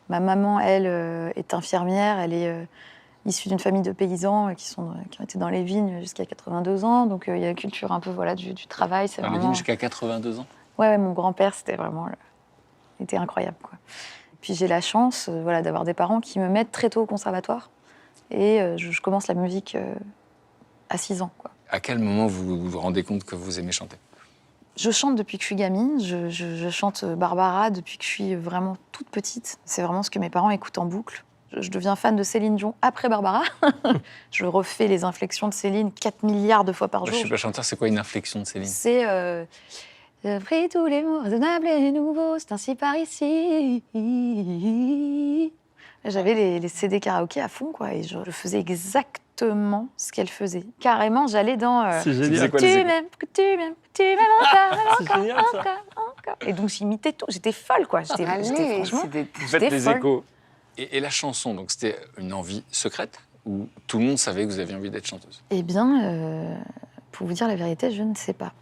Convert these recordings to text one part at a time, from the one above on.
Ma maman, elle, est infirmière. Elle est issue d'une famille de paysans qui ont été dans les vignes jusqu'à 82 ans. Donc, il y a la culture un peu du travail. C'est Dans les vraiment... vignes jusqu'à 82 ans. Ouais, mon grand-père, c'était vraiment... Il était incroyable, quoi. Puis j'ai la chance d'avoir des parents qui me mettent très tôt au conservatoire. Et je commence la musique à 6 ans, quoi. À quel moment vous vous rendez compte que vous aimez chanter? Je chante depuis que je suis gamine. Je chante Barbara depuis que je suis vraiment toute petite. C'est vraiment ce que mes parents écoutent en boucle. Je deviens fan de Céline Dion après Barbara. Je refais les inflexions de Céline 4 milliards de fois par jour. Je suis pas chanteur, c'est quoi une inflexion de Céline? C'est... J'ai pris tous les mots raisonnables et nouveaux, c'est ainsi par ici. J'avais les CD karaoké à fond, quoi, et je faisais exactement ce qu'elle faisait. Carrément, j'allais dans... C'est génial. Tu m'aimes, que tu m'aimes, que tu m'aimes encore, C'est encore, génial, ça. encore. Et donc j'imitais tout, j'étais folle, quoi. J'étais franchement... Vous faites les folle. échos. Et la chanson, donc c'était une envie secrète ou tout le monde savait que vous aviez envie d'être chanteuse? Eh bien, pour vous dire la vérité, je ne sais pas.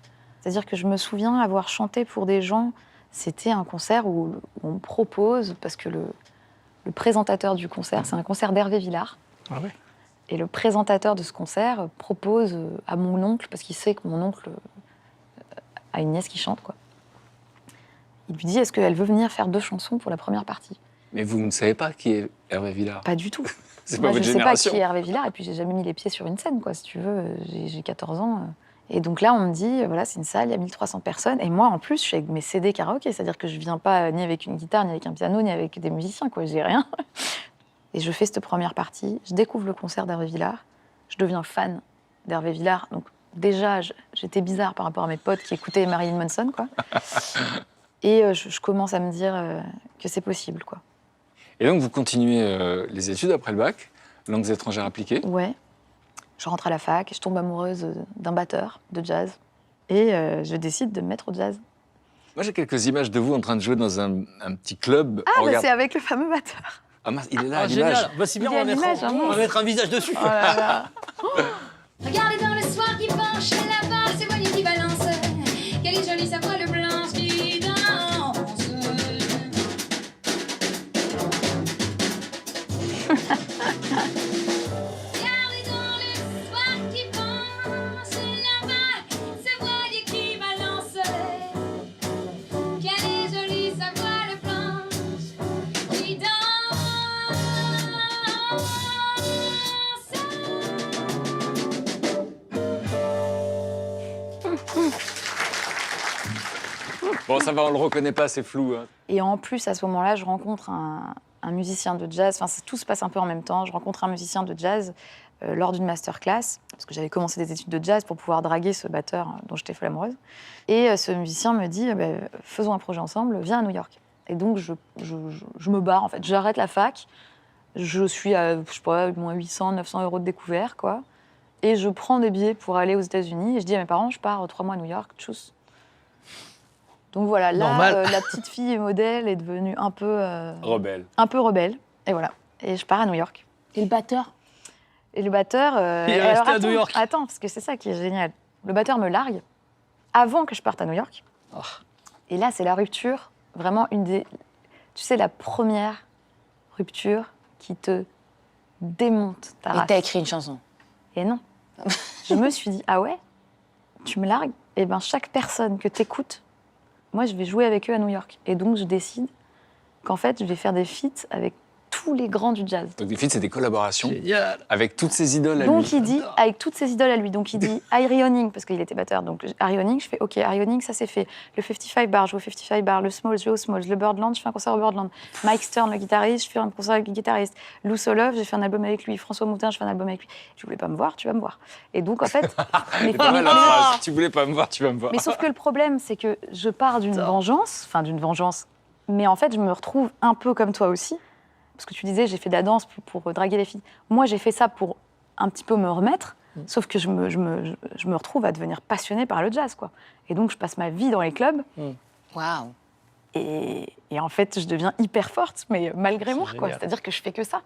C'est-à-dire que je me souviens avoir chanté pour des gens. C'était un concert où on propose, parce que le présentateur du concert, c'est un concert d'Hervé Villard. Ah ouais. Et le présentateur de ce concert propose à mon oncle, parce qu'il sait que mon oncle a une nièce qui chante, quoi. Il lui dit, est-ce qu'elle veut venir faire 2 chansons pour la première partie? Mais vous ne savez pas qui est Hervé Villard? Pas du tout. C'est Moi, pas votre je sais pas génération. qui est Hervé Villard, et puis j'ai jamais mis les pieds sur une scène, quoi, si tu veux. J'ai 14 ans. Et donc là, on me dit, voilà, c'est une salle, il y a 1300 personnes. Et moi, en plus, je suis avec mes CD karaoké, c'est-à-dire que je viens pas ni avec une guitare, ni avec un piano, ni avec des musiciens, quoi. J'ai rien. Et je fais cette première partie, je découvre le concert d'Hervé Villard, je deviens fan d'Hervé Villard. Donc déjà, j'étais bizarre par rapport à mes potes qui écoutaient Marilyn Manson, quoi. Et je commence à me dire que c'est possible, quoi. Et donc vous continuez les études après le bac, langues étrangères appliquées. Ouais. Je rentre à la fac, je tombe amoureuse d'un batteur de jazz. Et je décide de me mettre au jazz. Moi j'ai quelques images de vous en train de jouer dans un petit club. Ah, bah, Regarde. c'est avec le fameux batteur. Ah mince, il est là à Ah, l'image. génial. Bah, c'est bien, Il est on va, à l'image, hein. on va mettre un visage dessus. Oh là là. Regardez dans le soir qui penche là-bas, ces voiliers qui balancent. Quelle est jolie sa voile blanche qui danse. Regardez dans le soir qui penche là-bas, ces voiliers qui balancent. Quelle est jolie sa voile blanche qui danse. Bon ça va, on le reconnaît pas, c'est flou. Hein. Et en plus, à ce moment-là, je rencontre un musicien de jazz. Enfin, tout se passe un peu en même temps. Je rencontre un musicien de jazz lors d'une masterclass, parce que j'avais commencé des études de jazz pour pouvoir draguer ce batteur dont j'étais folle amoureuse. Et ce musicien me dit, faisons un projet ensemble, viens à New York. Et donc, je me barre, en fait. J'arrête la fac. Je suis à, je sais pas, moins 800, 900 € de découvert, quoi. Et je prends des billets pour aller aux États-Unis. Et je dis à mes parents, je pars 3 mois à New York, tchuss. Donc voilà, là, Normal. la petite fille modèle est devenue un peu Rebelle. rebelle. Et voilà. Et je pars à New York. Et le batteur? Et le batteur... Il est alors, resté à attends, New York. Attends, parce que c'est ça qui est génial. Le batteur me largue avant que je parte à New York. Oh. Et là, c'est la rupture, vraiment une des... Tu sais, la première rupture qui te démonte ta Et race. t'as écrit une chanson? Et non. Je me suis dit, ah ouais, tu me largues? Eh bien, chaque personne que t'écoutes, moi, je vais jouer avec eux à New York. Et donc, je décide qu'en fait, je vais faire des feats avec tous les grands du jazz. Donc des feats, c'est des collaborations Génial. avec toutes ses idoles à Donc, lui. il dit, avec toutes ses idoles à lui, donc il dit Harry Honing, parce qu'il était batteur, donc Harry Honing, je fais OK, Harry Honing, ça c'est fait. Le 55 bar, je joue au 55 bar, le Smalls, je joue au Smalls, le Birdland, je fais un concert au Birdland. Mike Stern, le guitariste, je fais un concert avec le guitariste. Lou Solov, j'ai fait un album avec lui. François Moutin, je fais un album avec lui. Tu voulais pas me voir, tu vas me voir. Et donc, en fait. C'est pas mal la phrase. Tu voulais pas me voir, tu vas me voir. Mais sauf que le problème, c'est que je pars d'une vengeance, mais en fait, je me retrouve un peu comme toi aussi. Parce que tu disais, j'ai fait de la danse pour draguer les filles. Moi, j'ai fait ça pour un petit peu me remettre, sauf que je me retrouve à devenir passionnée par le jazz, quoi. Et donc, je passe ma vie dans les clubs, Waouh! et en fait, je deviens hyper forte, mais malgré moi, quoi. génial. C'est-à-dire que je fais que ça.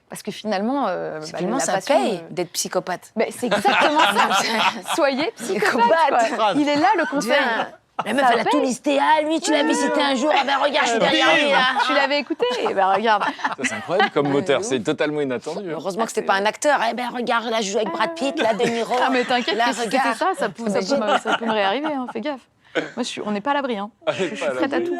Parce que finalement, Finalement, la ça passion, paye d'être psychopathe. c'est exactement ça. Soyez psychopathe, quoi. Phrase. Il est là, le conseil. Deviens La meuf, elle a tout listé. Ah, lui, tu l'as visité un jour. Ah ben regarde, je suis derrière lui, là. Tu l'avais écouté. Et ben regarde. Ça, c'est incroyable comme moteur, c'est totalement inattendu. Hein. Heureusement que c'était pas un acteur. Eh ben regarde, là, je joue avec Brad Pitt, là, De Niro. Ah mais t'inquiète Là, que si c'était regarde. ça peut me réarriver. Hein, fais gaffe. Moi, on n'est pas à l'abri. Hein. Je suis prête à tout.